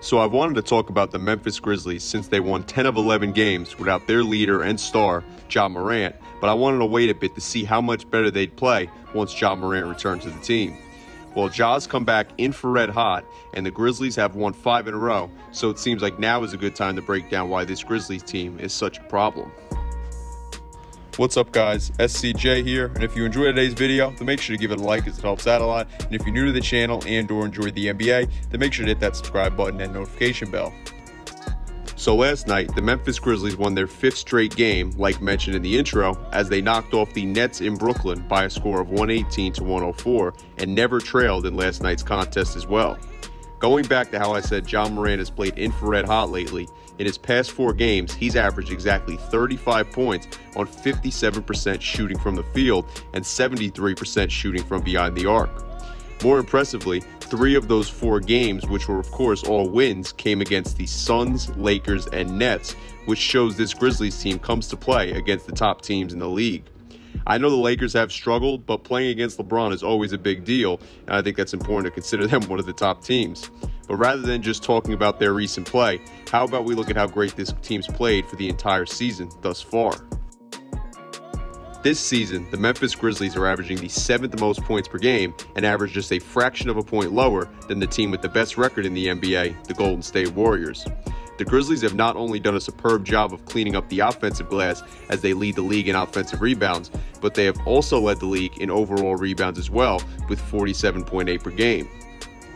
So I wanted to talk about the Memphis Grizzlies since they won 10 of 11 games without their leader and star, Ja Morant, but I wanted to wait a bit to see how much better they'd play once Ja Morant returned to the team. Well, Ja's come back infrared hot, and the Grizzlies have won 5 in a row, so it seems like now is a good time to break down why this Grizzlies team is such a problem. What's up, guys? SCJ here, and if you enjoyed today's video, then make sure to give it a like as it helps out a lot, and if you're new to the channel and or enjoyed the NBA, then make sure to hit that subscribe button and notification bell. So last night, the Memphis Grizzlies won their 5th straight game, like mentioned in the intro, as they knocked off the Nets in Brooklyn by a score of 118-104 and never trailed in last night's contest as well. Going back to how I said Ja Morant has played infrared hot lately, in his past 4 games, he's averaged exactly 35 points on 57% shooting from the field and 73% shooting from behind the arc. More impressively, 3 of those 4 games, which were of course all wins, came against the Suns, Lakers, and Nets, which shows this Grizzlies team comes to play against the top teams in the league. I know the Lakers have struggled, but playing against LeBron is always a big deal, and I think that's important to consider them one of the top teams. But rather than just talking about their recent play, how about we look at how great this team's played for the entire season thus far? This season, the Memphis Grizzlies are averaging the 7th most points per game and average just a fraction of a point lower than the team with the best record in the NBA, the Golden State Warriors. The Grizzlies have not only done a superb job of cleaning up the offensive glass as they lead the league in offensive rebounds, but they have also led the league in overall rebounds as well with 47.8 per game.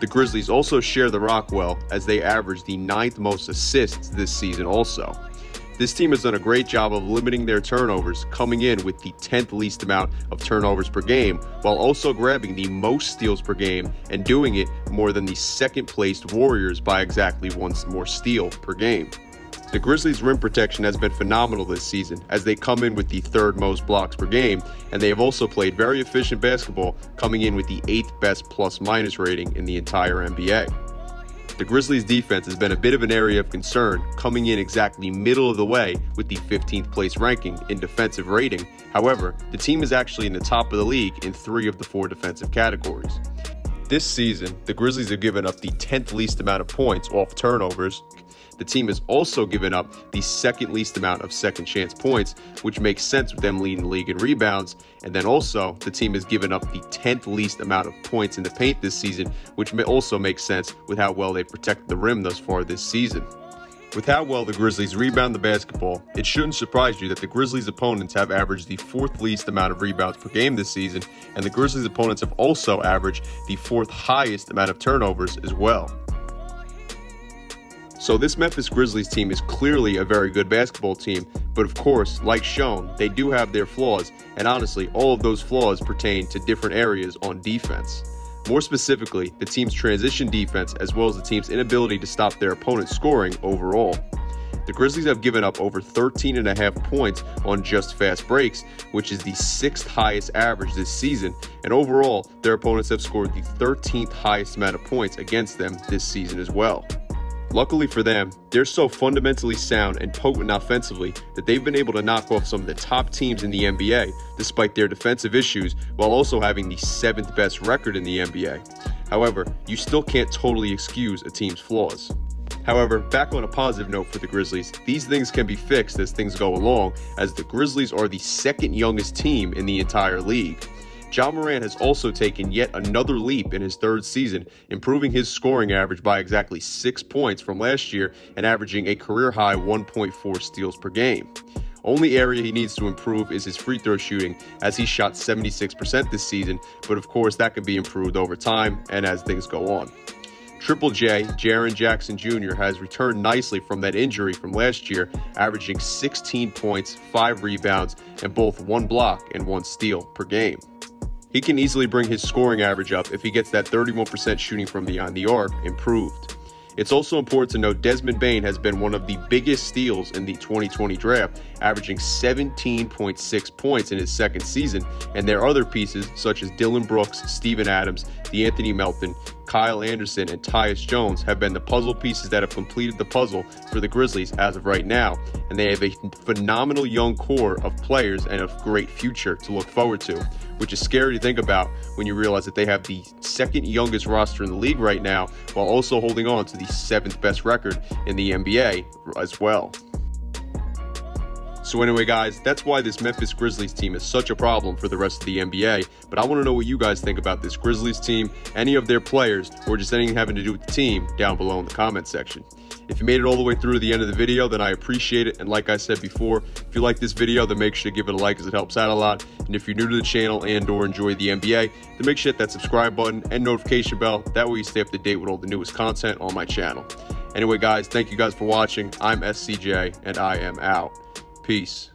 The Grizzlies also share the rock well as they average the 9th most assists this season also. This team has done a great job of limiting their turnovers, coming in with the 10th least amount of turnovers per game, while also grabbing the most steals per game and doing it more than the 2nd placed Warriors by exactly 1 more steal per game. The Grizzlies' rim protection has been phenomenal this season as they come in with the 3rd most blocks per game, and they have also played very efficient basketball, coming in with the 8th best plus-minus rating in the entire NBA. The Grizzlies' defense has been a bit of an area of concern, coming in exactly middle of the way with the 15th place ranking in defensive rating. However, the team is actually in the top of the league in 3 of the 4 defensive categories. This season, the Grizzlies have given up the 10th least amount of points off turnovers. The team has also given up the 2nd least amount of second chance points, which makes sense with them leading the league in rebounds. And then also, the team has given up the 10th least amount of points in the paint this season, which also makes sense with how well they've protected the rim thus far this season. With how well the Grizzlies rebound the basketball, it shouldn't surprise you that the Grizzlies' opponents have averaged the 4th least amount of rebounds per game this season, and the Grizzlies' opponents have also averaged the 4th highest amount of turnovers as well. So this Memphis Grizzlies team is clearly a very good basketball team, but of course, like shown, they do have their flaws, and honestly, all of those flaws pertain to different areas on defense. More specifically, the team's transition defense as well as the team's inability to stop their opponent's scoring overall. The Grizzlies have given up over 13.5 points on just fast breaks, which is the 6th highest average this season, and overall, their opponents have scored the 13th highest amount of points against them this season as well. Luckily for them, they're so fundamentally sound and potent offensively that they've been able to knock off some of the top teams in the NBA despite their defensive issues, while also having the 7th best record in the NBA. However, you still can't totally excuse a team's flaws. However, back on a positive note for the Grizzlies, these things can be fixed as things go along, as the Grizzlies are the 2nd youngest team in the entire league. Ja Morant has also taken yet another leap in his 3rd season, improving his scoring average by exactly 6 points from last year and averaging a career-high 1.4 steals per game. Only area he needs to improve is his free throw shooting, as he shot 76% this season, but of course that can be improved over time and as things go on. Triple J, Jaren Jackson Jr. has returned nicely from that injury from last year, averaging 16 points, 5 rebounds, and both 1 block and 1 steal per game. He can easily bring his scoring average up if he gets that 31% shooting from behind the arc improved. It's also important to note Desmond Bane has been one of the biggest steals in the 2020 draft, averaging 17.6 points in his 2nd season, and there are other pieces such as Dylan Brooks, Steven Adams, DeAnthony Melton, Kyle Anderson, and Tyus Jones have been the puzzle pieces that have completed the puzzle for the Grizzlies as of right now, and they have a phenomenal young core of players and a great future to look forward to, which is scary to think about when you realize that they have the second youngest roster in the league right now, while also holding on to the 7th best record in the NBA as well. So anyway, guys, that's why this Memphis Grizzlies team is such a problem for the rest of the NBA. But I want to know what you guys think about this Grizzlies team, any of their players, or just anything having to do with the team down below in the comment section. If you made it all the way through to the end of the video, then I appreciate it. And like I said before, if you like this video, then make sure to give it a like, as it helps out a lot. And if you're new to the channel and or enjoy the NBA, then make sure to hit that subscribe button and notification bell. That way you stay up to date with all the newest content on my channel. Anyway, guys, thank you guys for watching. I'm SCJ, and I am out. Peace.